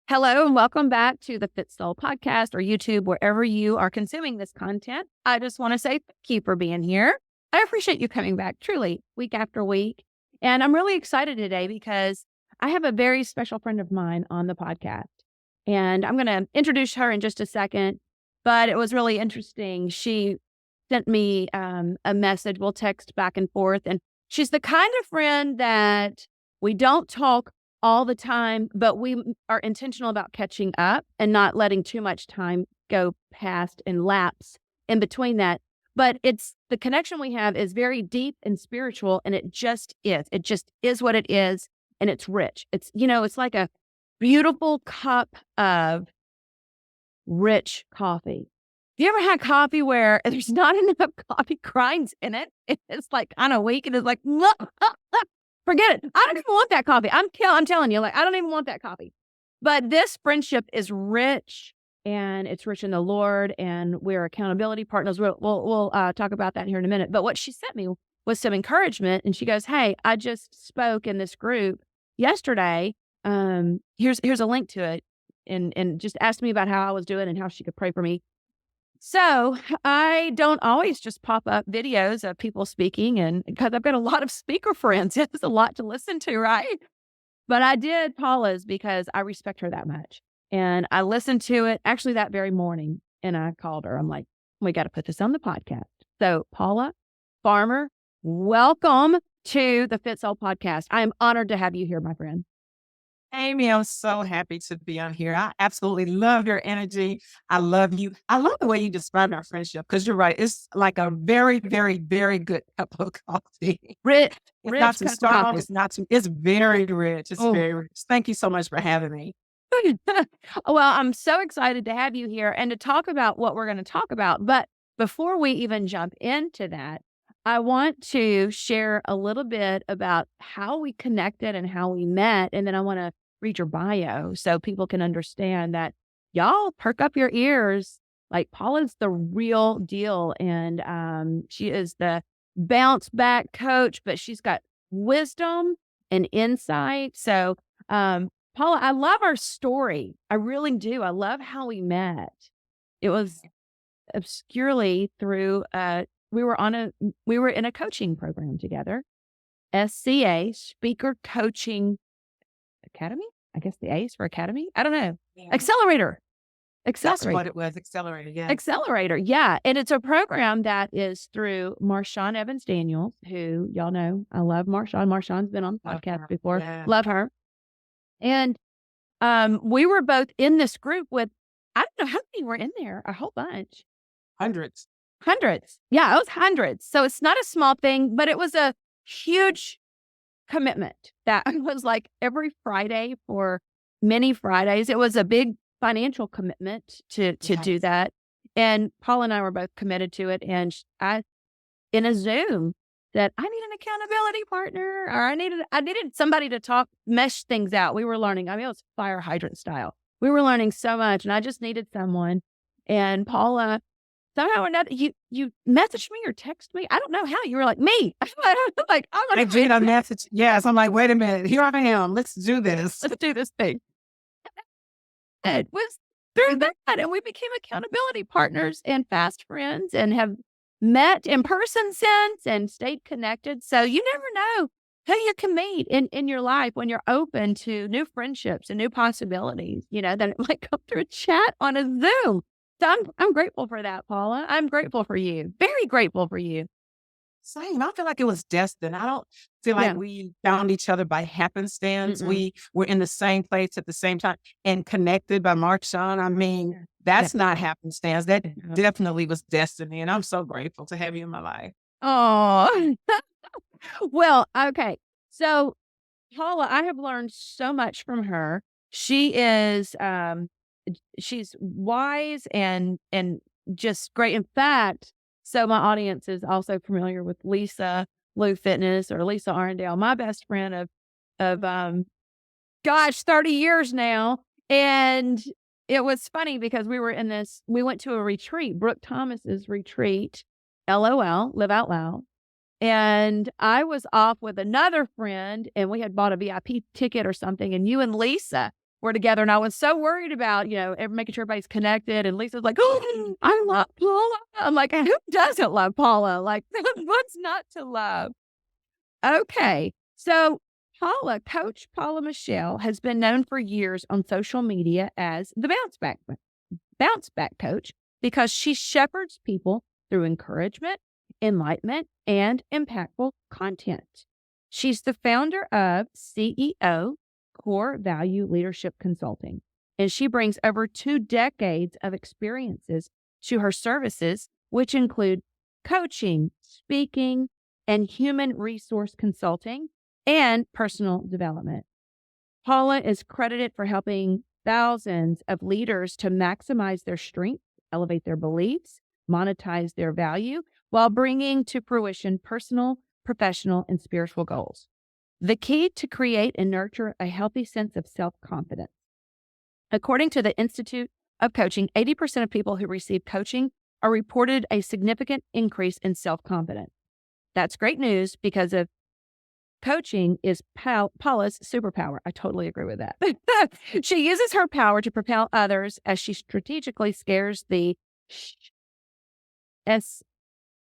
Hello and welcome back to the Fit Soul podcast or YouTube, wherever you are consuming this content. I just want to say thank you for being here. I appreciate you coming back truly week after week. And I'm really excited today because I have a very special friend of mine on the podcast. And I'm going to introduce her in just a second, but it was really interesting. She sent me a message. We'll text back and forth. And she's the kind of friend that we don't talk all the time, but we are intentional about catching up and not letting too much time go past and lapse in between that. But it's the connection we have is very deep and spiritual, and it just is. It just is what it is, and it's rich. It's like a beautiful cup of rich coffee. Have you ever had coffee where there's not enough coffee grinds in it? It's like kind of weak, and it's like, forget it. I don't even want that coffee. I'm telling you, I don't even want that coffee. But this friendship is rich, and it's rich in the Lord, and we're accountability partners. We'll talk about that here in a minute. But what she sent me was some encouragement, and she goes, "Hey, I just spoke in this group yesterday. Here's a link to it, and just asked me about how I was doing and how she could pray for me." So I don't always just pop up videos of people speaking, and because I've got a lot of speaker friends, it's a lot to listen to, right? But I did Paula's because I respect her that much. And I listened to it actually that very morning, and I called her. I'm like, we got to put this on the podcast. So Paula Farmer, welcome to the Fit Soul podcast. I am honored to have you here, my friend. Amy, I'm so happy to be on here. I absolutely love your energy. I love you. I love the way you describe our friendship because you're right. It's like a very, very, very good cup of coffee. Rich, It's rich not too cup of strong. coffee. It's not too, it's very rich. It's very rich. Thank you so much for having me. Well, I'm so excited to have you here and to talk about what we're going to talk about. But before we even jump into that, I want to share a little bit about how we connected and how we met. And then I want to read your bio so people can understand that y'all perk up your ears. Like Paula's the real deal. And she is the bounce back coach, but she's got wisdom and insight. So, Paula, I love our story. I really do. I love how we met. It was obscurely through we were in a coaching program together. SCA, Speaker Coaching Academy. I guess the A is for Academy. I don't know. Yeah. Accelerator. That's what it was. Accelerator. Yeah. Accelerator. Yeah. And it's a program that is through Marshawn Evans Daniels, who y'all know. I love Marshawn. Marshawn's been on the podcast before. Yeah. Love her. And we were both in this group with, I don't know how many were in there, a whole bunch. Hundreds. Yeah, it was hundreds. So it's not a small thing, but it was a huge commitment that was like every Friday for many Fridays. It was a big financial commitment to do that. And Paul and I were both committed to it. And I, in a Zoom, that I need an accountability partner, or I needed somebody to mesh things out. We were learning. I mean, it was fire hydrant style. We were learning so much, and I just needed someone. And Paula, somehow or another, you messaged me or text me. I don't know how. You were like, me. I'm I did a message. Yes. I'm like, wait a minute. Here I am. Let's do this. Let's do this thing. It was through that, and we became accountability partners and fast friends, and have met in person since and stayed connected. So you never know who you can meet in your life when you're open to new friendships and new possibilities. Then it might come through a chat on a Zoom. So I'm grateful for that, Paula. I'm grateful for you. Very grateful for you. Same. I feel like it was destined. I don't feel like we found each other by happenstance. We were in the same place at the same time and connected by Marshawn. I mean, that's not happenstance. That definitely was destiny. And I'm so grateful to have you in my life. Oh, well, okay. So Paula, I have learned so much from her. She is, she's wise and just great. In fact, so my audience is also familiar with Lisa Lou Fitness, or Lisa Arndale, my best friend of 30 years now. And it was funny because we went to a retreat, Brooke Thomas's retreat, LOL, Live Out Loud. And I was off with another friend, and we had bought a VIP ticket or something. And you and Lisa were together. And I was so worried about, making sure everybody's connected. And Lisa's like, oh, I love Paula. I'm like, who doesn't love Paula? Like, what's not to love? Okay. So Coach Paula Michelle has been known for years on social media as the bounce back coach because she shepherds people through encouragement, enlightenment, and impactful content. She's the founder of CEO Core Value Leadership Consulting, and she brings over 2 decades of experiences to her services, which include coaching, speaking, and human resource consulting and personal development. Paula is credited for helping thousands of leaders to maximize their strengths, elevate their beliefs, monetize their value, while bringing to fruition personal, professional, and spiritual goals. The key to create and nurture a healthy sense of self-confidence. According to the Institute of Coaching, 80% of people who receive coaching are reported a significant increase in self-confidence. That's great news because of coaching is Paula's superpower. I totally agree with that. She uses her power to propel others as she strategically scares the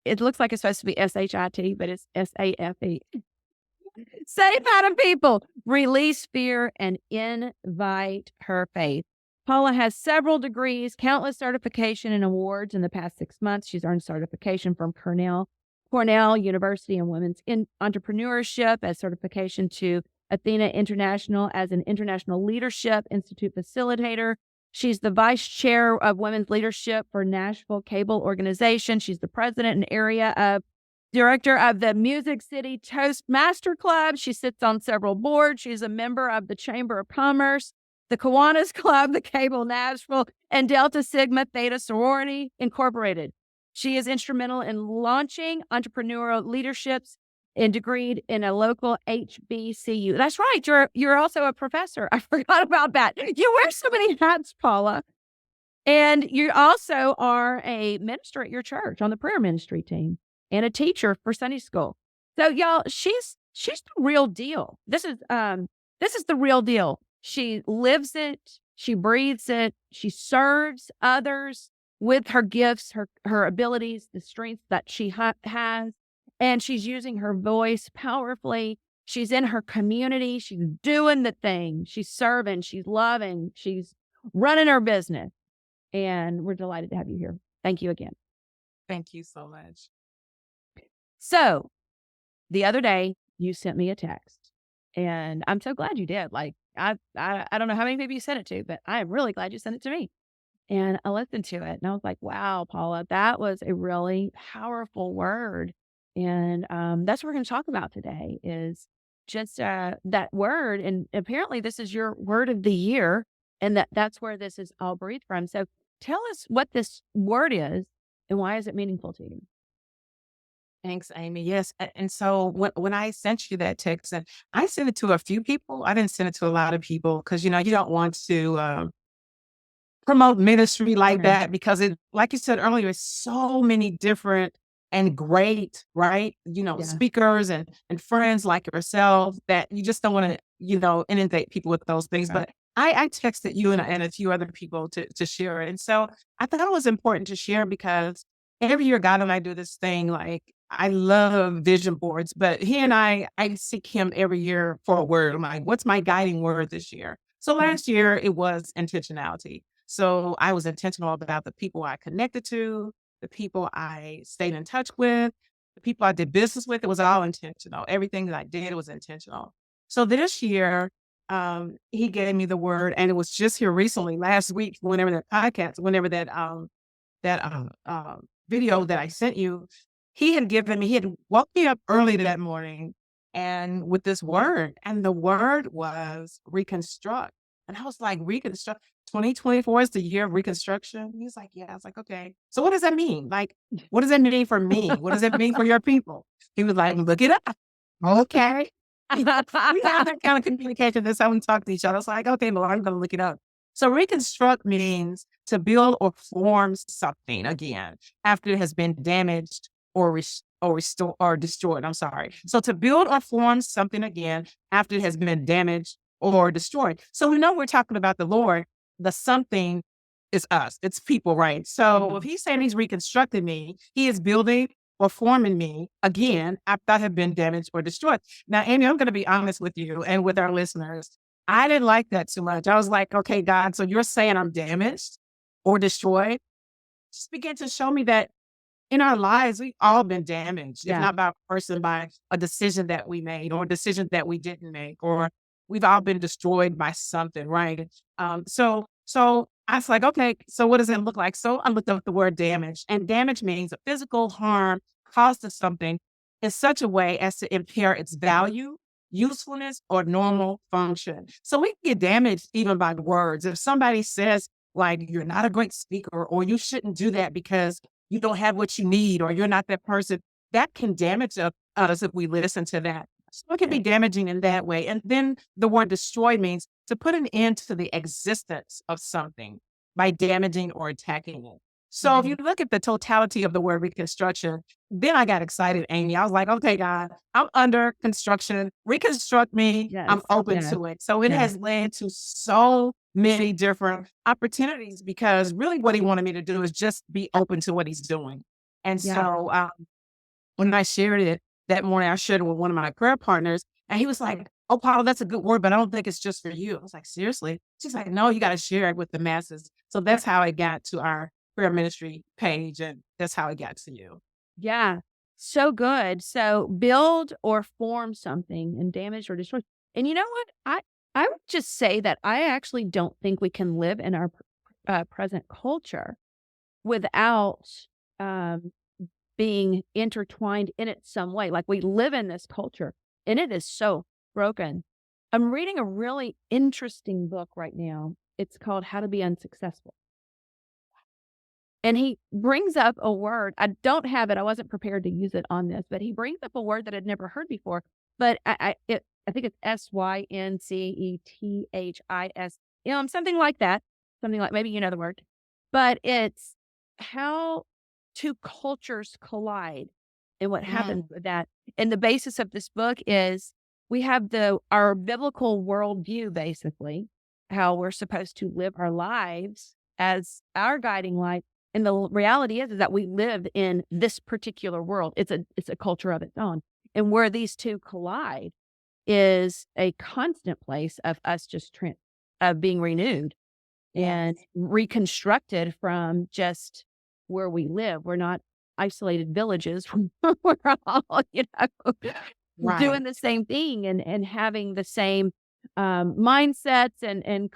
it looks like it's supposed to be SHIT, but it's SAFE. Safe out of people, release fear, and invite her faith. Paula has several degrees, countless certification and awards in the past 6 months. She's earned certification from Cornell University in Women's Entrepreneurship, as certification to Athena International as an International Leadership Institute facilitator. She's the vice chair of women's leadership for Nashville Cable Organization. She's the president and director of the Music City Toastmaster Club. She sits on several boards. She's a member of the Chamber of Commerce, the Kiwanis Club, the Cable Nashville, and Delta Sigma Theta Sorority Incorporated. She is instrumental in launching entrepreneurial leaderships and degreed in a local HBCU. That's right. You're also a professor. I forgot about that. You wear so many hats, Paula. And you also are a minister at your church on the prayer ministry team and a teacher for Sunday school. So y'all, she's the real deal. This is the real deal. She lives it. She breathes it. She serves others with her gifts, her abilities, the strengths that she has, and she's using her voice powerfully. She's in her community. She's doing the thing. She's serving. She's loving. She's running her business. And we're delighted to have you here. Thank you again. Thank you so much. So the other day you sent me a text, and I'm so glad you did. Like, I don't know how many people you sent it to, but I am really glad you sent it to me. And I listened to it and I was like, wow, Paula, that was a really powerful word. And that's what we're going to talk about today is just that word. And apparently this is your word of the year, and that's where this is all breathed from. So tell us what this word is and why is it meaningful to you? Thanks, Amy. Yes. And so when I sent you that text, and I sent it to a few people, I didn't send it to a lot of people because, you don't want to promote ministry like that because like you said earlier, it's so many different and great, right? Speakers and friends like yourself that you just don't want to, inundate people with those things. Right. But I texted you and a few other people to share it. And so I thought it was important to share because every year God and I do this thing, like I love vision boards, but he and I seek him every year for a word. I'm like, what's my guiding word this year? So last year it was intentionality. So I was intentional about the people I connected to, the people I stayed in touch with, the people I did business with. It was all intentional. Everything that I did was intentional. So this year, he gave me the word, and it was just here recently, last week, whenever that video that I sent you, he had woke me up early that morning and with this word, and the word was reconstruct. And I was like, reconstruct? 2024 is the year of reconstruction? He was like, yeah. I was like, okay. So what does that mean? Like, what does that mean for me? What does that mean for your people? He was like, look it up. Okay. We have that kind of communication. That's how we talk to each other. I was like, okay, Lord, I'm going to look it up. So reconstruct means to build or form something again after it has been damaged or restored or destroyed. I'm sorry. So to build or form something again after it has been damaged or destroyed. So we know we're talking about the Lord. The something is us. It's people, right? So if he's saying he's reconstructing me, he is building or forming me again after I have been damaged or destroyed. Now, Amy, I'm going to be honest with you and with our listeners. I didn't like that too much. I was like, okay, God, so you're saying I'm damaged or destroyed? Just begin to show me that in our lives, we've all been damaged, if not by a person, by a decision that we made or a decision that we didn't make, or we've all been destroyed by something, right? So I was like, okay, so what does it look like? So I looked up the word damage, and damage means a physical harm caused to something in such a way as to impair its value, usefulness, or normal function. So we can get damaged even by words. If somebody says, like, you're not a great speaker, or you shouldn't do that because you don't have what you need, or you're not that person, that can damage us if we listen to that. So it can be damaging in that way. And then the word destroy means to put an end to the existence of something by damaging or attacking it. So if you look at the totality of the word reconstruction, then I got excited, Amy. I was like, okay, God, I'm under construction. Reconstruct me. I'm open to it. So it has led to so many different opportunities, because really what he wanted me to do is just be open to what he's doing. And so when I shared it that morning, I shared it with one of my prayer partners, and he was like, oh, Paula, that's a good word, but I don't think it's just for you. I was like, seriously? She's like, no, you got to share it with the masses. So that's how it got to our prayer ministry page, and that's how it got to you. Yeah. So good. So build or form something and damage or destroy. And you know what? I would just say that I actually don't think we can live in our present culture without being intertwined in it some way. Like, we live in this culture and it is so broken. I'm reading a really interesting book right now. It's called How to Be Unsuccessful. And he brings up a word. I don't have it. I wasn't prepared to use it on this, but he brings up a word that I'd never heard before. But I think it's syncethis, something like that. Something like, maybe you know the word. But it's how two cultures collide and what happens with that. And the basis of this book is we have our biblical worldview, basically, how we're supposed to live our lives as our guiding light. And the reality is that we live in this particular world. It's a culture of its own. And where these two collide is a constant place of us just being renewed and reconstructed from just where we live. We're not isolated villages. We're all, doing the same thing and having the same mindsets and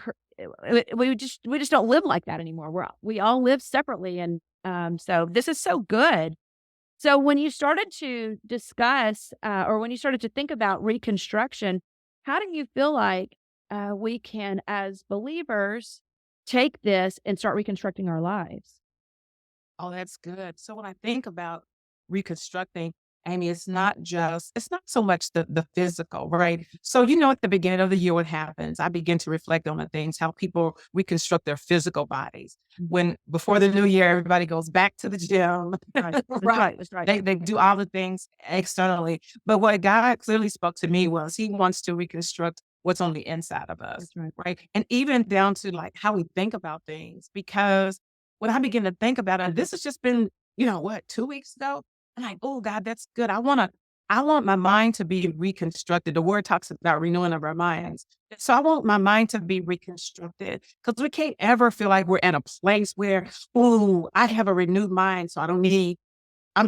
we just don't live like that anymore. We all live separately. And so this is so good. So when you started to discuss or when you started to think about reconstruction, how do you feel like we can, as believers, take this and start reconstructing our lives? Oh, that's good. So when I think about reconstructing, Amy, it's not so much the physical, right? So, at the beginning of the year, what happens? I begin to reflect on the things, how people reconstruct their physical bodies. When before the new year, everybody goes back to the gym. Right. That's right. They do all the things externally. But what God clearly spoke to me was he wants to reconstruct what's on the inside of us. That's Right. And even down to like how we think about things, because when I begin to think about it, this has just been, 2 weeks ago. I'm like, oh God, that's good. I want my mind to be reconstructed. The word talks about renewing of our minds. So I want my mind to be reconstructed, because we can't ever feel like we're in a place where, oh, I have a renewed mind, so I'm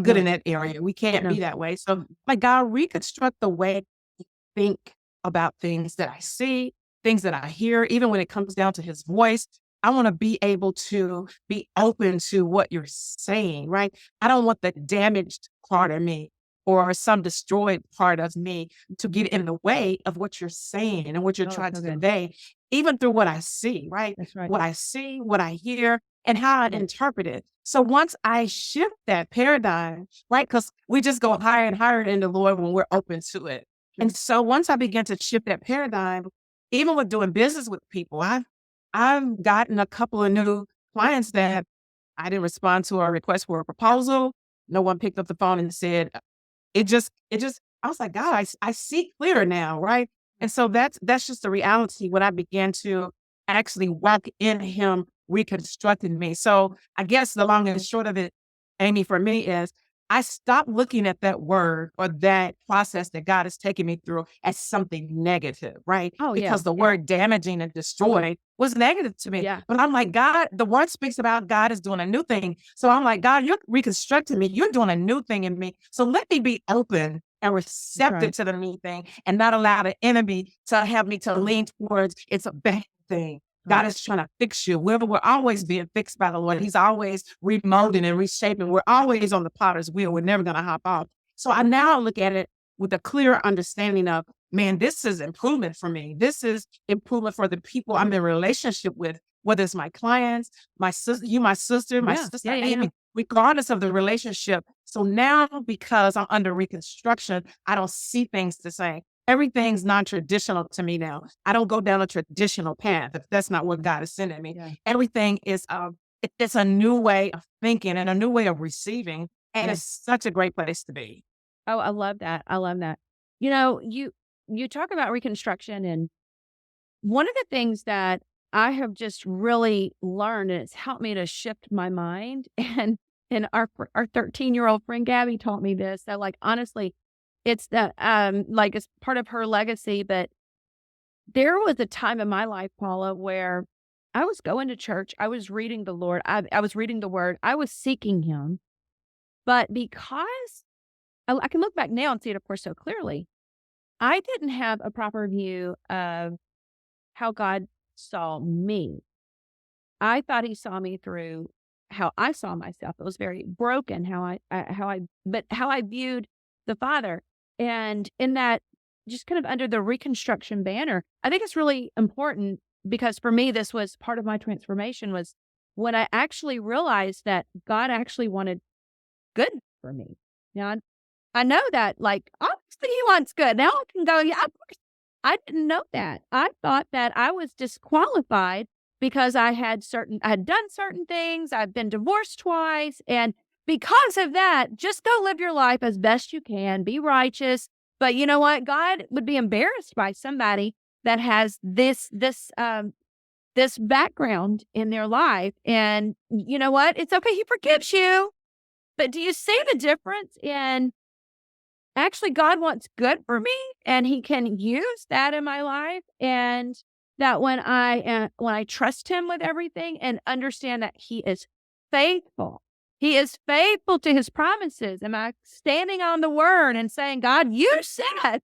good in that area. We can't be that way. So like, God, reconstruct the way I think about things that I see, things that I hear, even when it comes down to his voice. I want to be able to be open to what you're saying, right? I don't want the damaged part of me or some destroyed part of me to get in the way of what you're saying and what you're trying to convey, even through what I see, right? That's right. What I see, what I hear, and how I interpret it. So once I shift that paradigm, right? Because we just go higher and higher in the Lord when we're open to it. And so once I begin to shift that paradigm, even with doing business with people, I've gotten a couple of new clients that I didn't respond to a request for a proposal. No one picked up the phone and said, I was like, God, I see clear now, right? And so that's just the reality when I began to actually walk in him reconstructing me. So I guess the long and short of it, Amy, for me is I stopped looking at that word or that process that God is taking me through as something negative, right? Oh, yeah. Because the word damaging and destroyed was negative to me. Yeah. But I'm like, God, the word speaks about God is doing a new thing. So I'm like, God, you're reconstructing me. You're doing a new thing in me. So let me be open and receptive to the new thing and not allow the enemy to have me to lean towards it's a bad thing. God is trying to fix you. We're always being fixed by the Lord. He's always remolding and reshaping. We're always on the potter's wheel. We're never going to hop off. So I now look at it with a clear understanding of, man, this is improvement for me. This is improvement for the people I'm in relationship with, whether it's my clients, my sister, my sister, Amy, regardless of the relationship. So now, because I'm under reconstruction, I don't see things the same. Everything's non-traditional to me now. I don't go down a traditional path if that's not what God is sending me. Yeah. Everything is it's a new way of thinking and a new way of receiving. And it's such a great place to be. Oh, I love that. I love that. You know, you talk about reconstruction, and one of the things that I have just really learned, and it's helped me to shift my mind, and our 13-year-old friend Gabby taught me this. So like, honestly, it's that, like it's part of her legacy, but there was a time in my life, Paula, where I was going to church. I was reading the Lord. I was reading the word. I was seeking him. But because I can look back now and see it, of course, so clearly, I didn't have a proper view of how God saw me. I thought he saw me through how I saw myself. It was very broken how I viewed the Father. And in that, just kind of under the reconstruction banner, I think it's really important because for me, this was part of my transformation was when I actually realized that God actually wanted good for me. Now, I know that, like, obviously he wants good. Now I can go, yeah, of course. I didn't know that. I thought that I was disqualified because I had done certain things. I've been divorced twice. And because of that, just go live your life as best you can, be righteous. But you know what? God would be embarrassed by somebody that has this background in their life. And you know what? It's okay. He forgives you. But do you see the difference in actually God wants good for me and he can use that in my life? And that when I trust him with everything and understand that he is faithful to his promises. Am I standing on the word and saying, God, you said,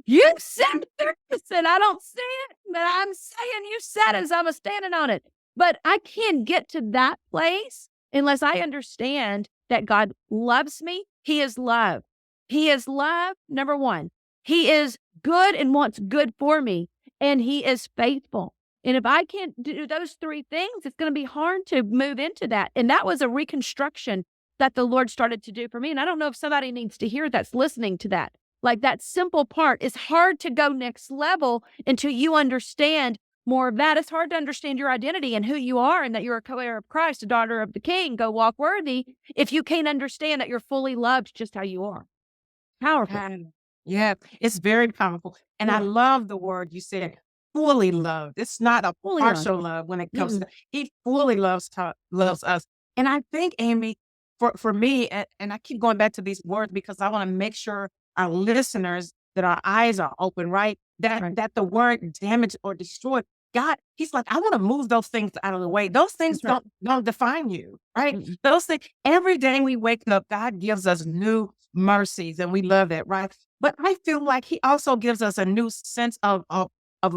you said this, and I don't see it, but I'm saying you said it, so I'm standing on it. But I can't get to that place unless I understand that God loves me. He is love. He is love, number one. He is good and wants good for me, and he is faithful. And if I can't do those three things, it's going to be hard to move into that. And that was a reconstruction that the Lord started to do for me. And I don't know if somebody needs to hear that's listening to that. Like that simple part is hard to go next level until you understand more of that. It's hard to understand your identity and who you are and that you're a co-heir of Christ, a daughter of the King. Go walk worthy if you can't understand that you're fully loved just how you are. Powerful. Yeah, it's very powerful. And I love the word you said, fully loved. It's not a partial love when it comes to, he fully loves us. And I think, Amy, for me, and I keep going back to these words because I want to make sure our listeners, that our eyes are open, right? That the word damage or destroy, God, he's like, I want to move those things out of the way. Those things don't define you, right? Mm-hmm. Those things, every day we wake up, God gives us new mercies, and we love that, right? But I feel like he also gives us a new sense of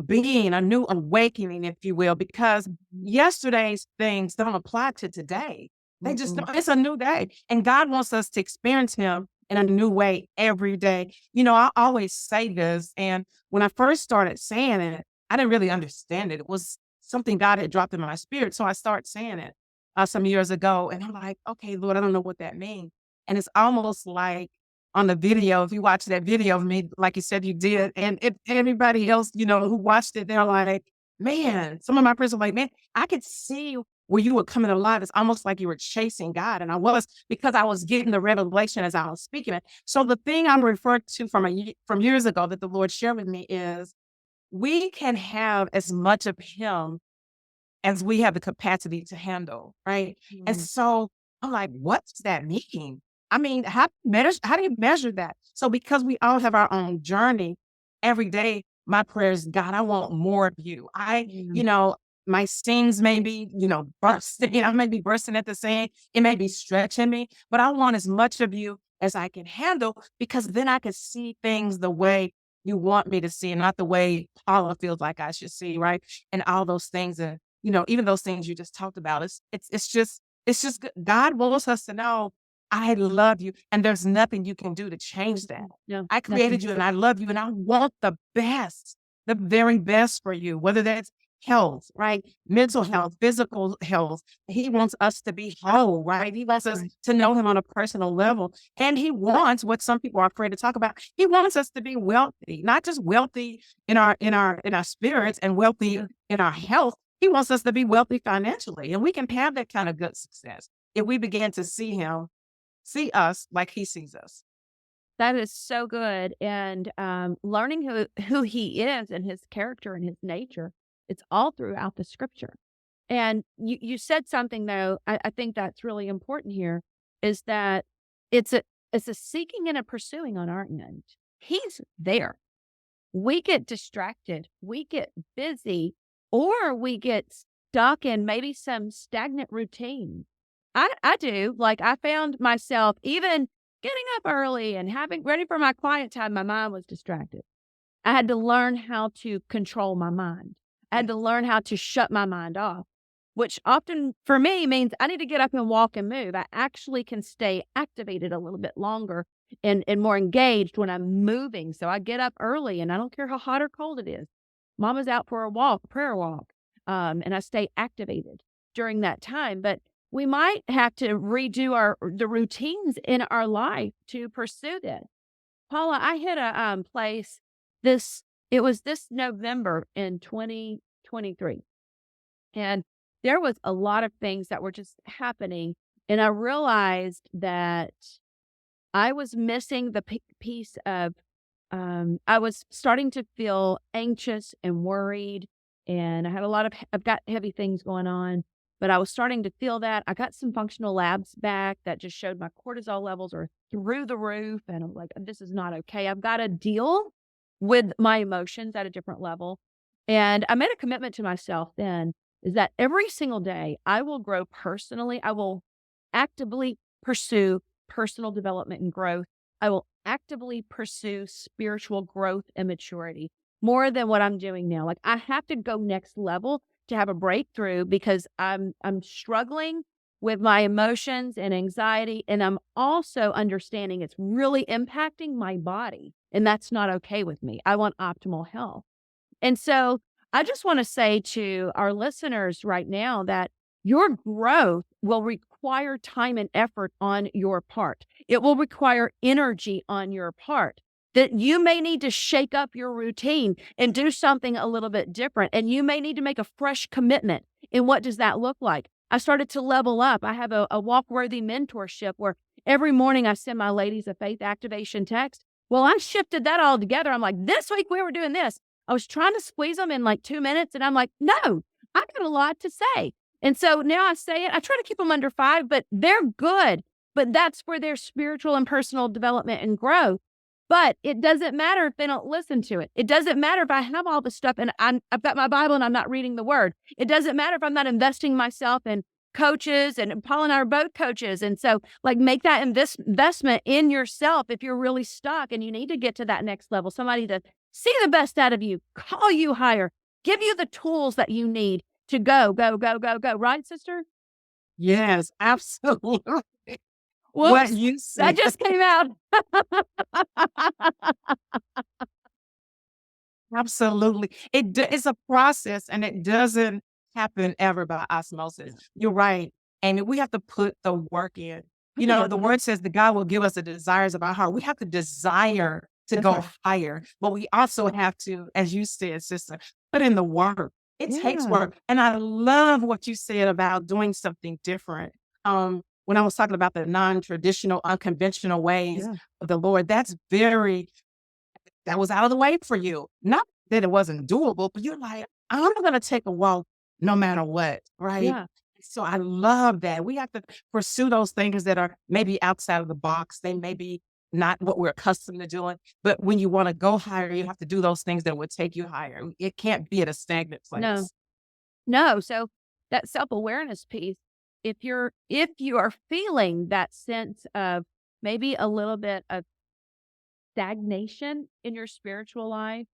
being, a new awakening, if you will, because yesterday's things don't apply to today. They just don't. It's a new day. And God wants us to experience him in a new way every day. You know, I always say this, and when I first started saying it, I didn't really understand it. It was something God had dropped in my spirit. So I started saying it some years ago, and I'm like, okay, Lord, I don't know what that means. And it's almost like on the video, if you watch that video of me, like you said you did, and everybody else, you know, who watched it, they're like, man, some of my friends are like, man, I could see where you were coming alive. It's almost like you were chasing God. And I was, because I was getting the revelation as I was speaking it. So the thing I'm referring to from years ago that the Lord shared with me is we can have as much of him as we have the capacity to handle, right? And so I'm like, what does that mean? I mean, how do you measure that? So because we all have our own journey, every day, my prayer is, God, I want more of you. My seams may be, bursting. I may be bursting at the seam. It may be stretching me, but I want as much of you as I can handle, because then I can see things the way you want me to see, and not the way Paula feels like I should see, right? And all those things, and even those things you just talked about. It's just good. God wants us to know, I love you, and there's nothing you can do to change that. No, I created you, and I love you, and I want the best, the very best for you, whether that's health, right? Mental health, physical health. He wants us to be whole, right? He wants us to know him on a personal level. And he wants what some people are afraid to talk about. He wants us to be wealthy, not just wealthy in our spirits and wealthy in our health. He wants us to be wealthy financially. And we can have that kind of good success if we begin to see us like he sees us. that is so good. And learning who he is and his character and his nature, it's all throughout the scripture. And you said something, though, I think that's really important here, is that it's a seeking and a pursuing on our end. He's there. We get distracted, we get busy, or we get stuck in maybe some stagnant routine. I do. Like, I found myself even getting up early and having ready for my quiet time. My mind was distracted. I had to learn how to control my mind. I had to learn how to shut my mind off, which often for me means I need to get up and walk and move. I actually can stay activated a little bit longer and more engaged when I'm moving. So I get up early, and I don't care how hot or cold it is. Mama's out for a walk, prayer walk, and I stay activated during that time. But we might have to redo the routines in our life to pursue this. Paula, I hit a place it was this November in 2023, and there was a lot of things that were just happening, and I realized that I was missing the piece of, I was starting to feel anxious and worried, and I've got heavy things going on, but I was starting to feel that. I got some functional labs back that just showed my cortisol levels are through the roof, and I'm like, this is not okay. I've got to deal with my emotions at a different level. And I made a commitment to myself then, is that every single day I will grow personally. I will actively pursue personal development and growth. I will actively pursue spiritual growth and maturity more than what I'm doing now. Like, I have to go next level to have a breakthrough, because I'm struggling with my emotions and anxiety, and I'm also understanding it's really impacting my body, and that's not okay with me. I want optimal health. And so I just want to say to our listeners right now that your growth will require time and effort on your part. It will require energy on your part. That you may need to shake up your routine and do something a little bit different. And you may need to make a fresh commitment. And what does that look like? I started to level up. I have a walk-worthy mentorship where every morning I send my ladies a faith activation text. Well, I shifted that all together. I'm like, this week we were doing this. I was trying to squeeze them in like 2 minutes, and I'm like, no, I got a lot to say. And so now I say it. I try to keep them under 5, but they're good. But that's for their spiritual and personal development and growth. But it doesn't matter if they don't listen to it. It doesn't matter if I have all this stuff and I've got my Bible and I'm not reading the word. It doesn't matter if I'm not investing myself in coaches, and Paul and I are both coaches. And so, like, make that investment in yourself if you're really stuck and you need to get to that next level. Somebody to see the best out of you, call you higher, give you the tools that you need to go. Right, sister? Yes, absolutely. Whoops, What you that said. just came out. Absolutely. It's a process, and it doesn't happen ever by osmosis. You're right. And we have to put the work in. The word says that God will give us the desires of our heart. We have to desire to That's go right. higher, but we also have to, as you said, sister, put in the work. It takes Yeah. work. And I love what you said about doing something different. When I was talking about the non-traditional, unconventional ways Yeah. of the Lord, that was out of the way for you. Not that it wasn't doable, but you're like, I'm going to take a walk no matter what. Right. Yeah. So I love that. We have to pursue those things that are maybe outside of the box. They may be not what we're accustomed to doing, but when you want to go higher, you have to do those things that would take you higher. It can't be at a stagnant No. place. No. So that self-awareness piece, if you are feeling that sense of maybe a little bit of stagnation in your spiritual life,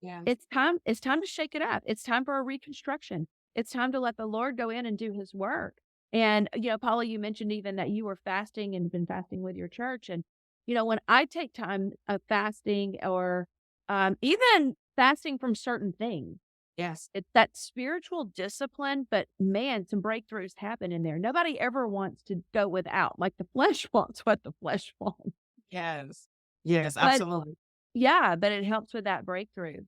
Yeah. it's time to shake it up. It's time for a reconstruction. It's time to let the Lord go in and do his work. And, Paula, you mentioned even that you were fasting and been fasting with your church. And, when I take time of fasting or even fasting from certain things, Yes. it's that spiritual discipline, but man, some breakthroughs happen in there. Nobody ever wants to go without. Like the flesh wants what the flesh wants. Yes. Yes, But absolutely. yeah, but it helps with that breakthrough.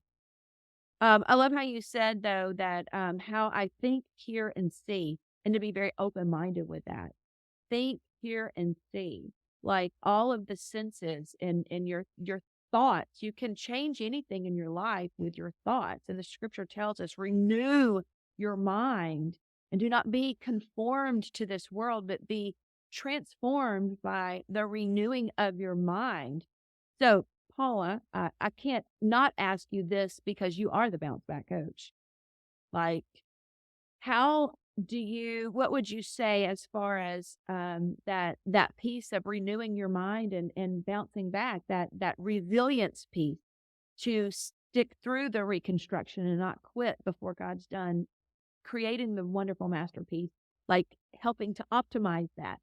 I love how you said though that how I think, hear, and see, and to be very open minded with that. Think, hear, and see, like all of the senses and your thoughts. You can change anything in your life with your thoughts, and the scripture tells us, renew your mind and do not be conformed to this world, but be transformed by the renewing of your mind. So, Paula, I can't not ask you this because you are the bounce back coach. Like, how what would you say as far as that piece of renewing your mind and bouncing back, that resilience piece to stick through the reconstruction and not quit before God's done creating the wonderful masterpiece, like helping to optimize that?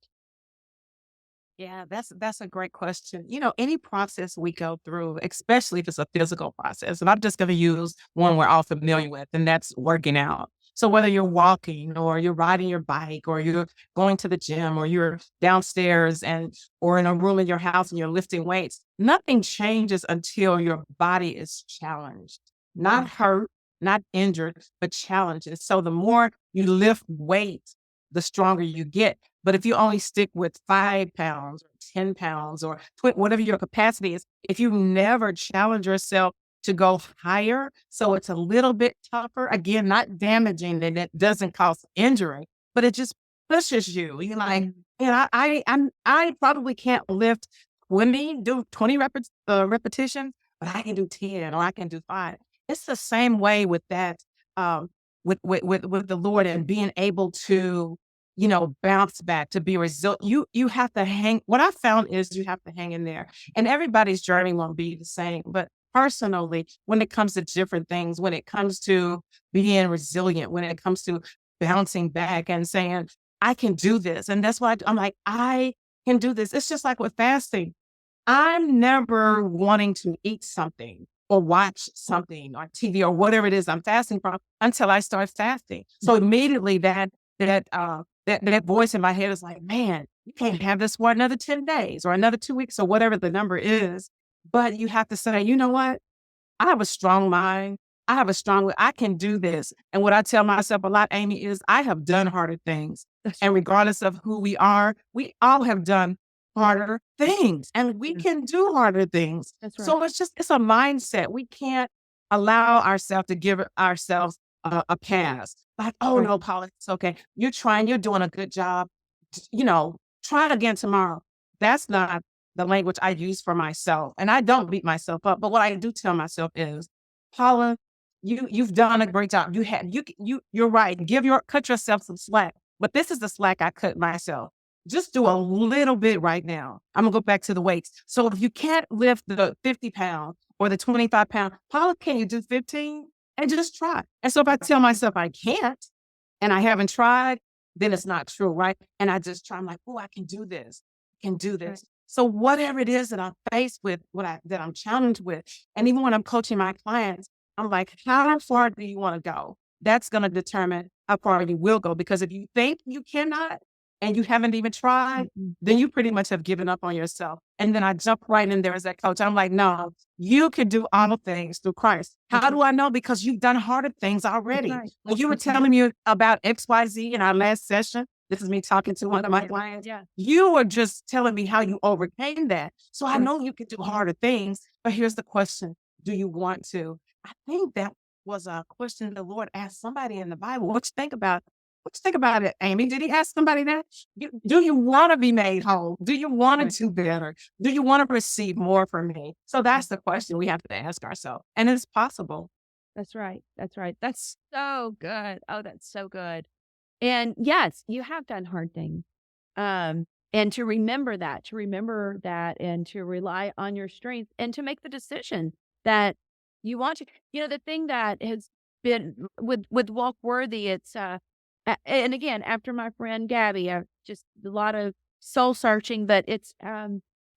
Yeah, that's a great question. Any process we go through, especially if it's a physical process, and I'm just going to use one we're all familiar with, and that's working out. So whether you're walking or you're riding your bike or you're going to the gym or you're downstairs or in a room in your house and you're lifting weights, nothing changes until your body is challenged, not hurt, not injured, but challenged. And so the more you lift weight, the stronger you get. But if you only stick with 5 pounds or 10 pounds or whatever your capacity is, if you never challenge yourself to go higher, so it's a little bit tougher, again, not damaging and it doesn't cause injury, but it just pushes you. You're like, man, I probably can't do 20 repetitions, but I can do 10 or I can do 5. It's the same way with that, with the Lord and being able to bounce back, to be resilient. You have to hang. What I found is you have to hang in there. And everybody's journey won't be the same. But personally, when it comes to different things, when it comes to being resilient, when it comes to bouncing back and saying, I can do this. And that's why I'm like, I can do this. It's just like with fasting. I'm never wanting to eat something or watch something on TV or whatever it is I'm fasting from until I start fasting. So immediately that voice in my head is like, man, you can't have this for another 10 days or another 2 weeks or whatever the number is. But you have to say, you know what? I have a strong mind. I can do this. And what I tell myself a lot, Amy, is I have done harder things. And regardless of who we are, we all have done harder things and we can do harder things. That's right. So it's a mindset. We can't allow ourselves to give ourselves a pass. Like, oh Right. no, Paula, it's okay. You're doing a good job. Try it again tomorrow. That's not the language I use for myself. And I don't beat myself up. But what I do tell myself is, Paula, you've done a great job. You're right. Cut yourself some slack. But this is the slack I cut myself. Just do a little bit right now. I'm gonna go back to the weights. So if you can't lift the 50 pound or the 25 pound, Paula, can you do 15? And just try. And so if I tell myself I can't and I haven't tried, then it's not true, right? And I just try. I'm like, oh, I can do this. I can do Right. this. So whatever it is that I'm faced with, that I'm challenged with, and even when I'm coaching my clients, I'm like, how far do you want to go? That's going to determine how far you will go. Because if you think you cannot, and you haven't even tried, then you pretty much have given up on yourself. And then I jump right in there as that coach. I'm like, no, you can do all things through Christ. How do I know? Because you've done harder things already. right. When you were telling me about XYZ in our last session, this is me talking to one of my clients. Yeah. You were just telling me how you overcame that. So I know you can do harder things. But here's the question. Do you want to? I think that was a question the Lord asked somebody in the Bible. What you think about? What you think about it, Amy? Did he ask somebody that? Do you want to be made whole? Do you want to do better? Do you want to receive more from me? So that's the question we have to ask ourselves. And it's possible. That's right. That's right. That's so good. Oh, that's so good. And yes, you have done hard things. And to remember that, and to rely on your strength and to make the decision that you want to. The thing that has been with Walk Worthy, it's and again, after my friend Gabby, just a lot of soul searching, but it's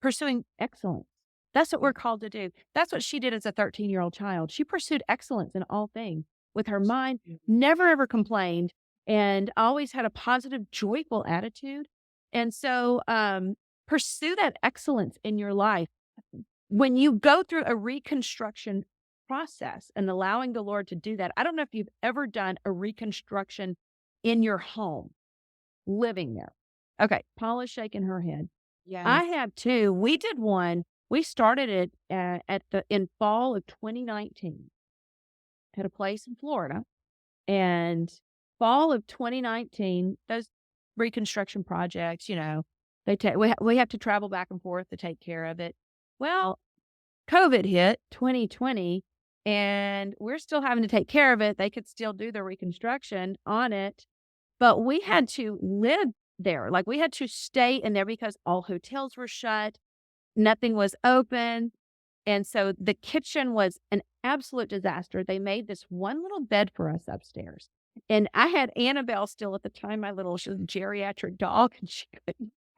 pursuing excellence. That's what we're called to do. That's what she did as a 13-year-old child. She pursued excellence in all things with her mind, never ever complained, and always had a positive, joyful attitude. And so pursue that excellence in your life. When you go through a reconstruction process and allowing the Lord to do that, I don't know if you've ever done a reconstruction in your home, living there. Okay, Paula's shaking her head. Yeah. I have too. We did one. We started it in fall of 2019 at a place in Florida. And fall of 2019, those reconstruction projects, they take we have to travel back and forth to take care of it. Well, COVID hit 2020, and we're still having to take care of it. They could still do the reconstruction on it, but we had to live there. Like, we had to stay in there because all hotels were shut, nothing was open. And so the kitchen was an absolute disaster. They made this one little bed for us upstairs. And I had Annabelle still at the time, my little geriatric dog, and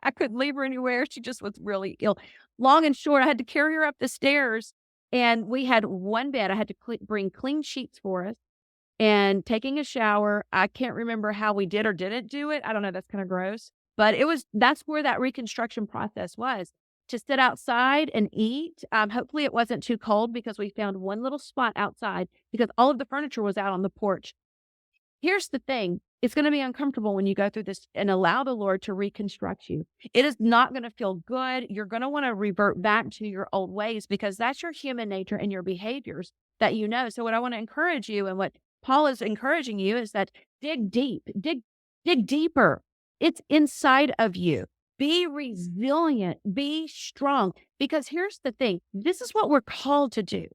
I couldn't leave her anywhere. She just was really ill. Long and short, I had to carry her up the stairs, and we had one bed. I had to bring clean sheets for us and taking a shower. I can't remember how we did or didn't do it. I don't know. That's kind of gross. But that's where that reconstruction process was. To sit outside and eat. Hopefully it wasn't too cold, because we found one little spot outside because all of the furniture was out on the porch. Here's the thing. It's going to be uncomfortable when you go through this and allow the Lord to reconstruct you. It is not going to feel good. You're going to want to revert back to your old ways, because that's your human nature and your behaviors that you know. So what I want to encourage you, and what Paul is encouraging you, is that dig deep, dig deeper. It's inside of you. Be resilient, be strong, because here's the thing. This is what we're called to do.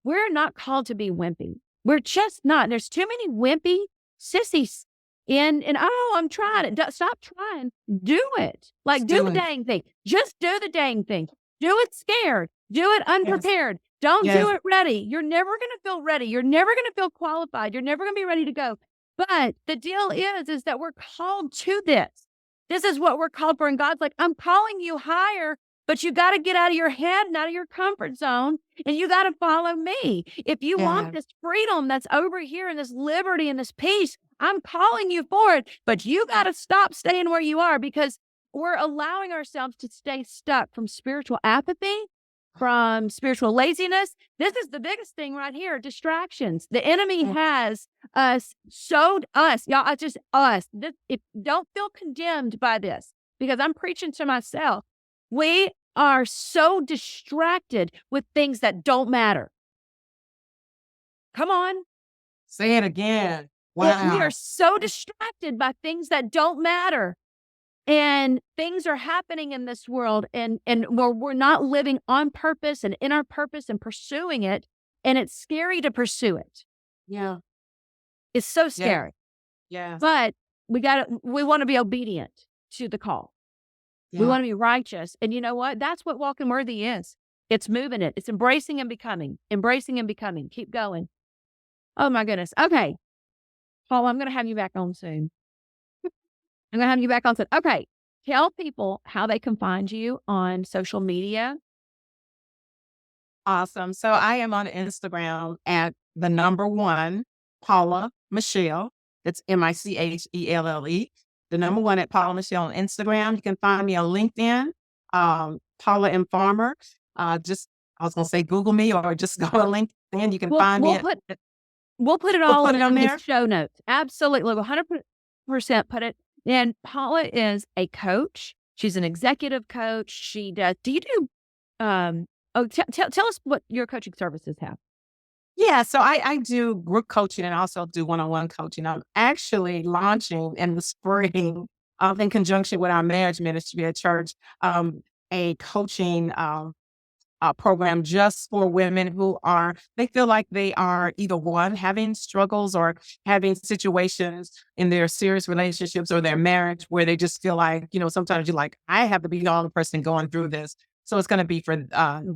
We're not called to be wimpy. We're just not. There's too many wimpy sissies and oh, I'm trying it. Stop trying. Do it. Like, do the dang thing. Just do the dang thing. Do it scared. Do it unprepared. Yes. Don't do it ready. You're never going to feel ready. You're never going to feel qualified. You're never going to be ready to go. But the deal is that we're called to this. This is what we're called for. And God's like, I'm calling you higher, but you got to get out of your head and out of your comfort zone, and you got to follow me. If you want this freedom that's over here, and this liberty and this peace, I'm calling you for it, but you got to stop staying where you are, because we're allowing ourselves to stay stuck from spiritual apathy, from spiritual laziness. This is the biggest thing right here, distractions. The enemy has sowed us, y'all, just us. Don't feel condemned by this, because I'm preaching to myself. We are so distracted with things that don't matter. Come on. Say it again. Wow. We are so distracted by things that don't matter. And things are happening in this world, and we're not living on purpose and in our purpose and pursuing it. And it's scary to pursue it. Yeah. It's so scary. Yeah. But we want to be obedient to the call. Yeah. We want to be righteous. And you know what? That's what walking worthy is. It's moving it. It's embracing and becoming. Keep going. Oh my goodness. Okay. Paul, I'm going to have you back on soon. Okay. Tell people how they can find you on social media. Awesome. So I am on Instagram at the number 1, Paula Michelle. That's Michelle. the number one at Paula Michelle on Instagram. You can find me on LinkedIn, Paula M. Farmer. I was going to say Google me or just go on LinkedIn. You can find me. We'll put it We'll all put it on in there. the show notes. Absolutely. 100% put it. And Paula is a coach. She's an executive coach. She does. Do you do, tell us what your coaching services have. Yeah, so I do group coaching and also do one-on-one coaching. I'm actually launching in the spring, in conjunction with our marriage ministry at church, a coaching program just for women who they feel like they are either one, having struggles or having situations in their serious relationships or their marriage where they just feel like, sometimes you're like, I have to be the only person going through this. So it's going to be for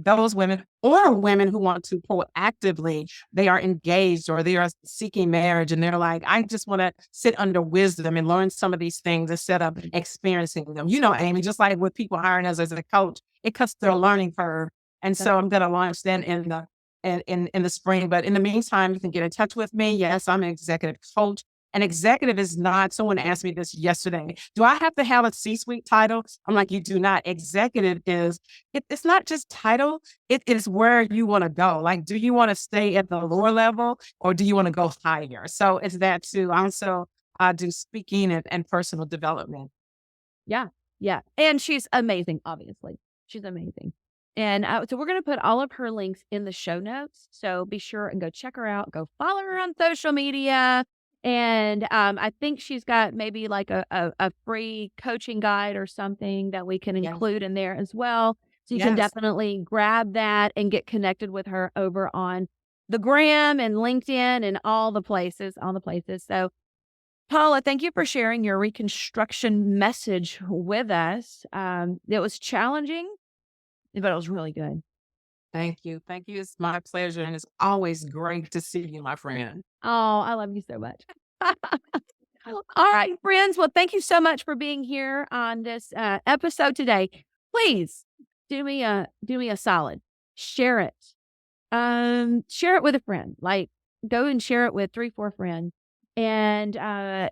those women or women who want to proactively, they are engaged or they are seeking marriage and they're like, I just want to sit under wisdom and learn some of these things instead of experiencing them. Amy, just like with people hiring us as a coach, it cuts their learning curve. And so I'm going to launch that in the spring. But in the meantime, you can get in touch with me. Yes, I'm an executive coach. An executive is not, someone asked me this yesterday, do I have to have a C-suite title? I'm like, you do not. Executive it's not just title, it is where you want to go. Like, do you want to stay at the lower level or do you want to go higher? So it's that too. Also, I do speaking and personal development. Yeah. Yeah. And she's amazing, obviously. She's amazing. And so we're going to put all of her links in the show notes. So be sure and go check her out. Go follow her on social media. And I think she's got maybe like a free coaching guide or something that we can include in there as well. So you can definitely grab that and get connected with her over on the gram and LinkedIn and all the places. So Paula, thank you for sharing your reconstruction message with us. It was challenging, but it was really good. Thank you. Thank you. It's my pleasure. And it's always great to see you, my friend. Oh, I love you so much. All right, friends. Well, thank you so much for being here on this episode today. Please do me a solid. Share it. Share it with a friend. Like, go and share it with 3-4 friends. And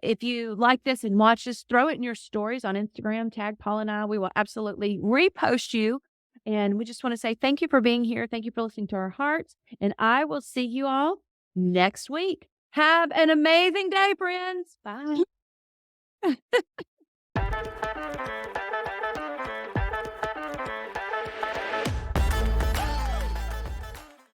if you like this and watch this, throw it in your stories on Instagram. Tag Paul and I. We will absolutely repost you. And we just want to say thank you for being here. Thank you for listening to our hearts. And I will see you all next week. Have an amazing day, friends. Bye.